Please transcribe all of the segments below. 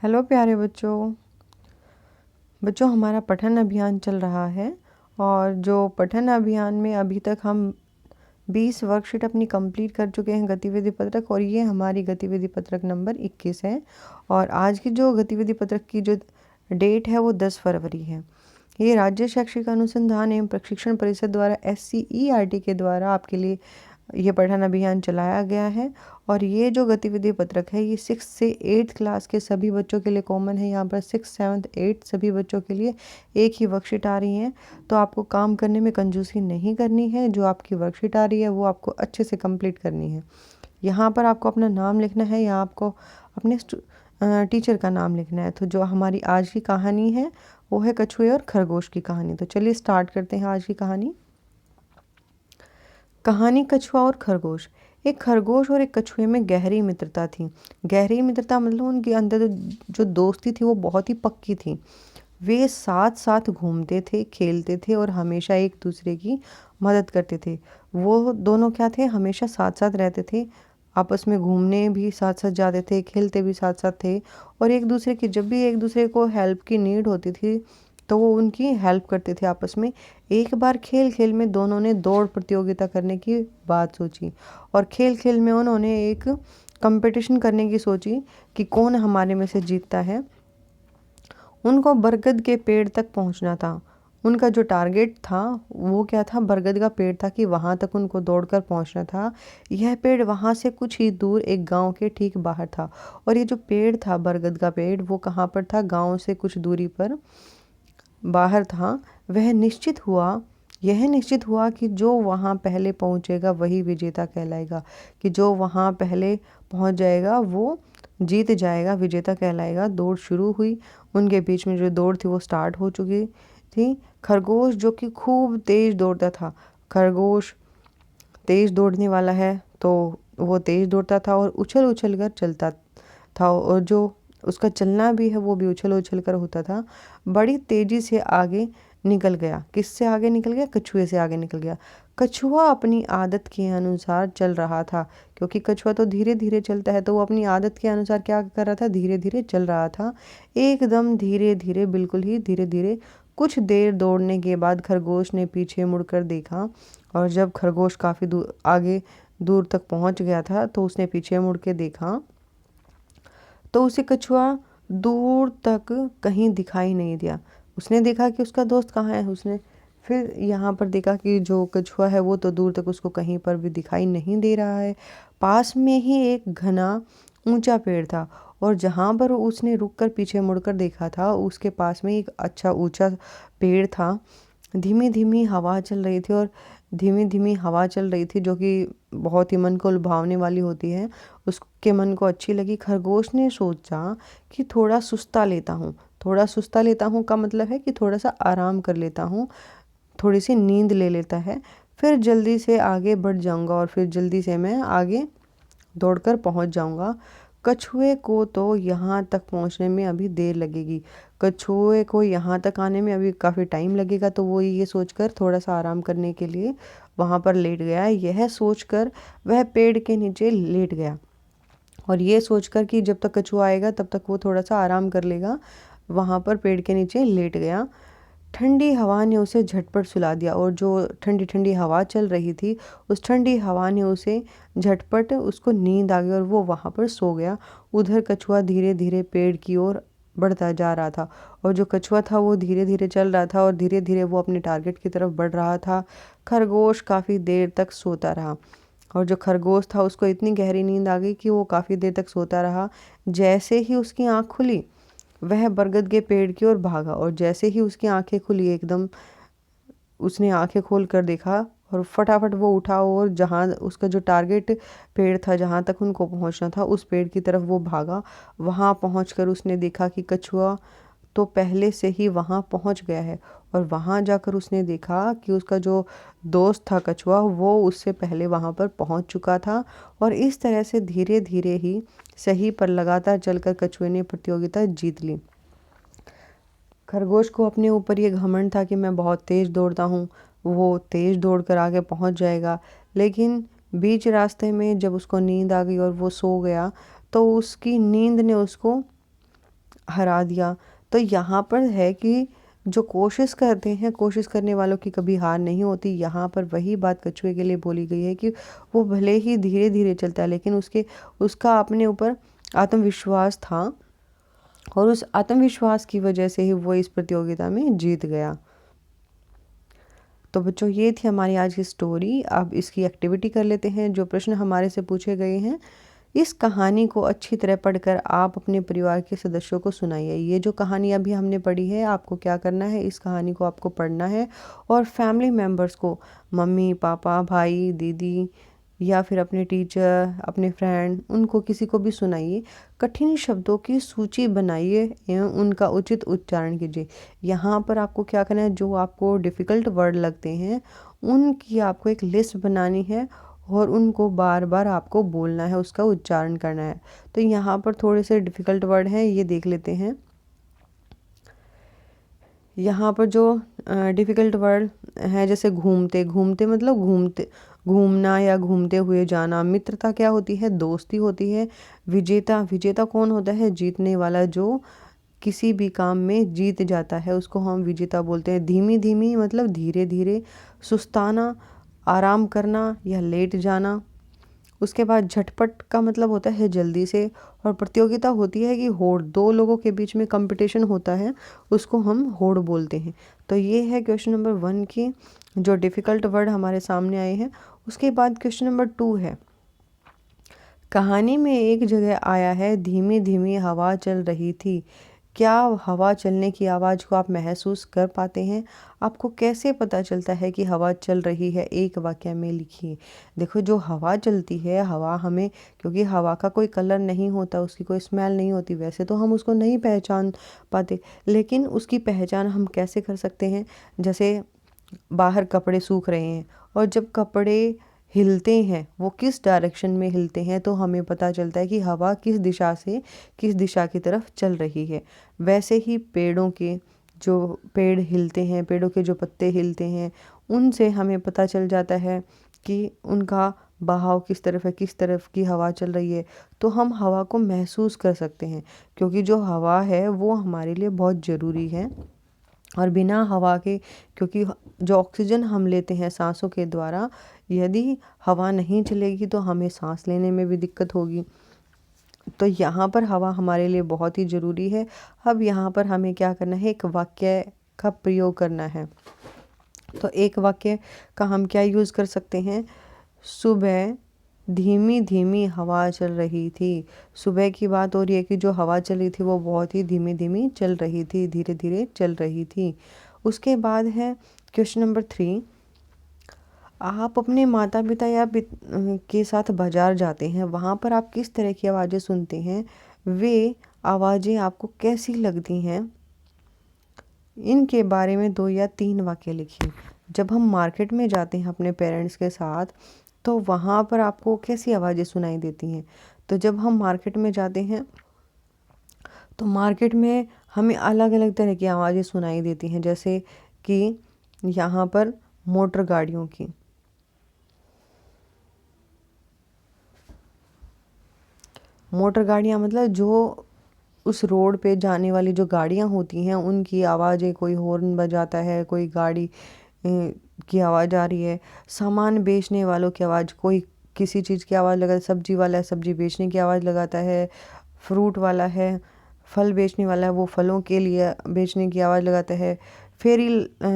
Hello प्यारे बच्चों। हमारा पठन अभियान चल रहा है और जो पठन अभियान में अभी तक हम 20 वर्कशीट अपनी कंप्लीट कर चुके हैं गतिविधि पत्रक, और ये हमारी गतिविधि पत्रक नंबर 21 है। और आज की जो गतिविधि पत्रक की जो डेट है वो 10 फरवरी है। ये राज्य शैक्षिक अनुसंधान एवं प्रशिक्षण परिषद द्वारा SCERT के द्वारा आपके लिए ये पठन अभियान चलाया गया है। और ये जो गतिविधि पत्रक है ये 6 से 8 क्लास के सभी बच्चों के लिए कॉमन है। यहाँ पर 6, 7, 8 सभी बच्चों के लिए एक ही वर्कशीट आ रही है। तो आपको काम करने में कंजूसी नहीं करनी है। जो आपकी वर्कशीट आ रही है वो आपको अच्छे से कंप्लीट करनी है। यहाँ पर आपको अपना नाम लिखना है या आपको अपने टीचर का नाम लिखना है। तो जो हमारी आज की कहानी है वो है कछुए और खरगोश की कहानी। तो चलिए स्टार्ट करते हैं आज की कहानी। कहानी कछुआ और खरगोश। एक खरगोश और एक कछुए में गहरी मित्रता थी। गहरी मित्रता मतलब उनके अंदर जो दोस्ती थी वो बहुत ही पक्की थी। वे साथ साथ घूमते थे, खेलते थे और हमेशा एक दूसरे की मदद करते थे। वो दोनों क्या थे, हमेशा साथ साथ रहते थे। आपस में घूमने भी साथ साथ जाते थे, खेलते भी साथ साथ थे। और एक दूसरे की जब भी एक दूसरे को हेल्प की नीड होती थी तो वो उनकी हेल्प करते थे आपस में। एक बार खेल खेल में दोनों ने दौड़ प्रतियोगिता करने की बात सोची और खेल खेल में उन्होंने एक कंपटीशन करने की सोची कि कौन हमारे में से जीतता है। उनको बरगद के पेड़ तक पहुंचना था। उनका जो टारगेट था वो क्या था, बरगद का पेड़ था कि वहां तक उनको दौड़कर पहुंचना था। यह पेड़ वहां से कुछ ही दूर एक गांव के ठीक बाहर था। और ये जो पेड़ था बरगद का पेड़ वो कहाँ पर था, गांव से कुछ दूरी पर बाहर था। यह निश्चित हुआ कि जो वहाँ पहले पहुँचेगा वही विजेता कहलाएगा, कि जो वहाँ पहले पहुँच जाएगा वो जीत जाएगा, विजेता कहलाएगा। दौड़ शुरू हुई। उनके बीच में जो दौड़ थी वो स्टार्ट हो चुकी थी। खरगोश जो कि खूब तेज दौड़ता था, खरगोश तेज दौड़ने वाला है तो वो तेज दौड़ता था और उछल उछल कर चलता था। और जो उसका चलना भी है वो भी उछल उछल कर होता था। बड़ी तेजी से आगे निकल गया। किससे आगे निकल गया, कछुए से आगे निकल गया। कछुआ अपनी आदत के अनुसार चल रहा था, क्योंकि कछुआ तो धीरे धीरे चलता है तो वो अपनी आदत के अनुसार क्या कर रहा था, धीरे धीरे चल रहा था। एकदम धीरे धीरे, बिल्कुल ही धीरे धीरे। कुछ देर दौड़ने के बाद खरगोश ने पीछे मुड़कर देखा, और जब खरगोश काफ़ी दूर तक पहुंच गया था तो उसने पीछे मुड़ के देखा तो उसे कछुआ दूर तक कहीं दिखाई नहीं दिया। उसने देखा कि उसका दोस्त कहाँ है। उसने फिर यहाँ पर देखा कि जो कछुआ है वो तो दूर तक उसको कहीं पर भी दिखाई नहीं दे रहा है। पास में ही एक घना ऊंचा पेड़ था, और जहाँ पर उसने रुककर पीछे मुड़कर देखा था उसके पास में एक अच्छा ऊंचा पेड़ था। धीमी धीमी हवा चल रही थी, और धीमी धीमी हवा चल रही थी जो कि बहुत ही मन को लुभावने वाली होती है। उसके मन को अच्छी लगी। खरगोश ने सोचा कि थोड़ा सुस्ता लेता हूँ। थोड़ा सुस्ता लेता हूँ का मतलब है कि थोड़ा सा आराम कर लेता हूँ, थोड़ी सी नींद ले लेता है, फिर जल्दी से आगे बढ़ जाऊँगा और फिर जल्दी से मैं आगे दौड़कर पहुँच जाऊँगा। कछुए को तो यहाँ तक पहुँचने में अभी देर लगेगी, कछुए को यहाँ तक आने में अभी काफ़ी टाइम लगेगा। तो वो ये सोचकर थोड़ा सा आराम करने के लिए वहाँ पर लेट गया। यह सोचकर वह पेड़ के नीचे लेट गया, और ये सोचकर कि जब तक कछुआ आएगा तब तक वो थोड़ा सा आराम कर लेगा, वहाँ पर पेड़ के नीचे लेट गया। ठंडी हवा ने उसे झटपट सुला दिया, और जो ठंडी ठंडी हवा चल रही थी उस ठंडी हवा ने उसे झटपट, उसको नींद आ गई और वो वहाँ पर सो गया। उधर कछुआ धीरे धीरे पेड़ की ओर बढ़ता जा रहा था, और जो कछुआ था वो धीरे धीरे चल रहा था और धीरे धीरे वो अपने टारगेट की तरफ बढ़ रहा था। खरगोश काफ़ी देर तक सोता रहा, और जो खरगोश था उसको इतनी गहरी नींद आ गई कि वो काफ़ी देर तक सोता रहा। जैसे ही उसकी आँख खुली वह बरगद के पेड़ की ओर भागा, और जैसे ही उसकी आंखें खुली एकदम उसने आंखें खोल कर देखा और फटाफट वो उठा और जहाँ उसका जो टारगेट पेड़ था जहाँ तक उनको पहुँचना था उस पेड़ की तरफ वो भागा। वहाँ पहुँचकर उसने देखा कि कछुआ तो पहले से ही वहाँ पहुँच गया है, और वहाँ जाकर उसने देखा कि उसका जो दोस्त था कछुआ वो उससे पहले वहाँ पर पहुँच चुका था। और इस तरह से धीरे धीरे ही सही पर लगातार चलकर कछुए ने प्रतियोगिता जीत ली। खरगोश को अपने ऊपर ये घमंड था कि मैं बहुत तेज़ दौड़ता हूँ, वो तेज़ दौड़कर आगे पहुँच जाएगा। लेकिन बीच रास्ते में जब उसको नींद आ गई और वो सो गया तो उसकी नींद ने उसको हरा दिया। तो यहाँ पर है कि जो कोशिश करते हैं, कोशिश करने वालों की कभी हार नहीं होती। यहाँ पर वही बात कछुए के लिए बोली गई है कि वो भले ही धीरे धीरे चलता है, लेकिन उसका अपने ऊपर आत्मविश्वास था, और उस आत्मविश्वास की वजह से ही वो इस प्रतियोगिता में जीत गया। तो बच्चों, ये थी हमारी आज की स्टोरी। अब इसकी एक्टिविटी कर लेते हैं। जो प्रश्न हमारे से पूछे गए हैं, इस कहानी को अच्छी तरह पढ़कर आप अपने परिवार के सदस्यों को सुनाइए। ये जो कहानी अभी हमने पढ़ी है, आपको क्या करना है, इस कहानी को आपको पढ़ना है और फैमिली मेम्बर्स को, मम्मी पापा भाई दीदी या फिर अपने टीचर, अपने फ्रेंड, उनको किसी को भी सुनाइए। कठिन शब्दों की सूची बनाइए एवं उनका उचित उच्चारण कीजिए। यहाँ पर आपको क्या करना है, जो आपको डिफ़िकल्ट वर्ड लगते हैं उनकी आपको एक लिस्ट बनानी है और उनको बार बार आपको बोलना है, उसका उच्चारण करना है। तो यहाँ पर थोड़े से डिफ़िकल्ट वर्ड हैं, ये देख लेते हैं। यहाँ पर जो डिफ़िकल्ट वर्ड है, जैसे घूमते, घूमते मतलब घूमते, घूमना या घूमते हुए जाना। मित्रता क्या होती है, दोस्ती होती है। विजेता, विजेता कौन होता है, जीतने वाला, जो किसी भी काम में जीत जाता है उसको हम विजेता बोलते हैं। धीमी धीमी मतलब धीरे धीरे। सुस्ताना, आराम करना या लेट जाना। उसके बाद झटपट का मतलब होता है जल्दी से। और प्रतियोगिता होती है कि होड़, दो लोगों के बीच में कंपटीशन होता है, उसको हम होड़ बोलते हैं। तो ये है क्वेश्चन नंबर 1 की जो डिफ़िकल्ट वर्ड हमारे सामने आए हैं। उसके बाद क्वेश्चन नंबर 2 है, कहानी में एक जगह आया है, धीमी धीमी हवा चल रही थी। क्या हवा चलने की आवाज़ को आप महसूस कर पाते हैं? आपको कैसे पता चलता है कि हवा चल रही है? एक वाक्य में लिखिए। देखो, जो हवा चलती है, हवा हमें, क्योंकि हवा का कोई कलर नहीं होता, उसकी कोई स्मेल नहीं होती, वैसे तो हम उसको नहीं पहचान पाते, लेकिन उसकी पहचान हम कैसे कर सकते हैं? जैसे बाहर कपड़े सूख रहे हैं और जब कपड़े हिलते हैं, वो किस डायरेक्शन में हिलते हैं, तो हमें पता चलता है कि हवा किस दिशा से किस दिशा की तरफ चल रही है। वैसे ही पेड़ों के जो पेड़ हिलते हैं, पेड़ों के जो पत्ते हिलते हैं, उनसे हमें पता चल जाता है कि उनका बहाव किस तरफ है, किस तरफ की हवा चल रही है। तो हम हवा को महसूस कर सकते हैं, क्योंकि जो हवा है वो हमारे लिए बहुत ज़रूरी है। और बिना हवा के, क्योंकि जो ऑक्सीजन हम लेते हैं सांसों के द्वारा, यदि हवा नहीं चलेगी तो हमें सांस लेने में भी दिक्कत होगी। तो यहाँ पर हवा हमारे लिए बहुत ही ज़रूरी है। अब यहाँ पर हमें क्या करना है, एक वाक्य का प्रयोग करना है। तो एक वाक्य का हम क्या यूज़ कर सकते हैं, सुबह धीमी धीमी हवा चल रही थी। सुबह की बात हो रही है कि जो हवा चल रही थी वो बहुत ही धीमी धीमी चल रही थी, धीरे धीरे चल रही थी। उसके बाद है क्वेश्चन नंबर 3, आप अपने माता पिता या के साथ बाजार जाते हैं, वहाँ पर आप किस तरह की आवाज़ें सुनते हैं, वे आवाज़ें आपको कैसी लगती हैं? इनके बारे में 2 या 3 वाक्य लिखिए। जब हम मार्केट में जाते हैं अपने पेरेंट्स के साथ, तो वहाँ पर आपको कैसी आवाज़ें सुनाई देती हैं? तो जब हम मार्केट में जाते हैं तो मार्केट में हमें अलग अलग तरह की आवाज़ें सुनाई देती हैं, जैसे कि यहाँ पर मोटर गाड़ियों की, मोटर गाड़ियाँ मतलब जो उस रोड पे जाने वाली जो गाड़ियाँ होती हैं उनकी आवाज़ें, कोई हॉर्न बजाता है, कोई गाड़ी की आवाज़ आ रही है। सामान बेचने वालों की आवाज़, कोई किसी चीज़ की आवाज़ लगा, सब्जी वाला है सब्जी बेचने की आवाज़ लगाता है, फ्रूट वाला है, फल बेचने वाला है, वो फलों के लिए बेचने की आवाज़ लगाता है, फेरी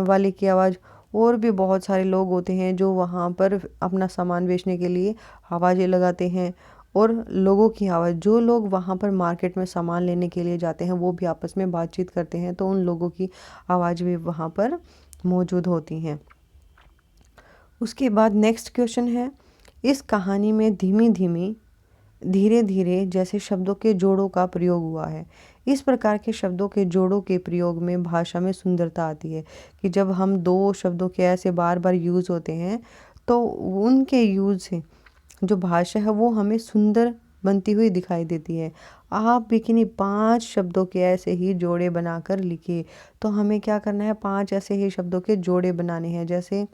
वाले की आवाज़। और भी बहुत सारे लोग होते हैं जो वहाँ पर अपना सामान बेचने के लिए आवाज़ें लगाते हैं। और लोगों की आवाज़, जो लोग वहाँ पर मार्केट में सामान लेने के लिए जाते हैं वो भी आपस में बातचीत करते हैं, तो उन लोगों की आवाज़ भी वहाँ पर मौजूद होती हैं। उसके बाद नेक्स्ट क्वेश्चन है, इस कहानी में धीमी धीमी, धीरे धीरे जैसे शब्दों के जोड़ों का प्रयोग हुआ है। इस प्रकार के शब्दों के जोड़ों के प्रयोग में भाषा में सुंदरता आती है, कि जब हम 2 शब्दों के ऐसे बार बार यूज़ होते हैं तो उनके यूज़ से जो भाषा है वो हमें सुंदर बनती हुई दिखाई देती है। आप भी किन्हीं 5 शब्दों के ऐसे ही जोड़े बनाकर लिखिए। तो हमें क्या करना है, 5 ऐसे ही शब्दों के जोड़े बनाने हैं। जैसे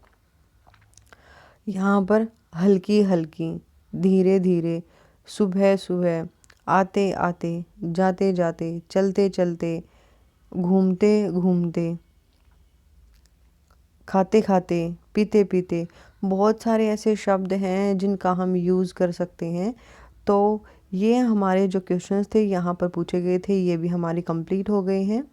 यहाँ पर हल्की हल्की, धीरे धीरे, सुबह सुबह, आते आते, जाते जाते, चलते चलते, घूमते घूमते, खाते खाते, पीते पीते। बहुत सारे ऐसे शब्द हैं जिनका हम यूज़ कर सकते हैं। तो ये हमारे जो क्वेश्चंस थे यहाँ पर पूछे गए थे, ये भी हमारे कंप्लीट हो गए हैं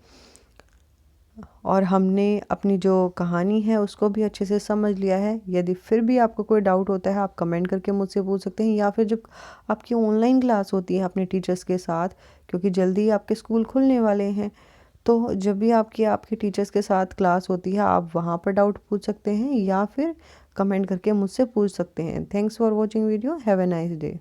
और हमने अपनी जो कहानी है उसको भी अच्छे से समझ लिया है। यदि फिर भी आपको कोई डाउट होता है, आप कमेंट करके मुझसे पूछ सकते हैं, या फिर जब आपकी ऑनलाइन क्लास होती है अपने टीचर्स के साथ, क्योंकि जल्दी ही आपके स्कूल खुलने वाले हैं, तो जब भी आपकी आपके टीचर्स के साथ क्लास होती है, आप वहाँ पर डाउट पूछ सकते हैं या फिर कमेंट करके मुझसे पूछ सकते हैं। Thanks for watching video. Have a nice day.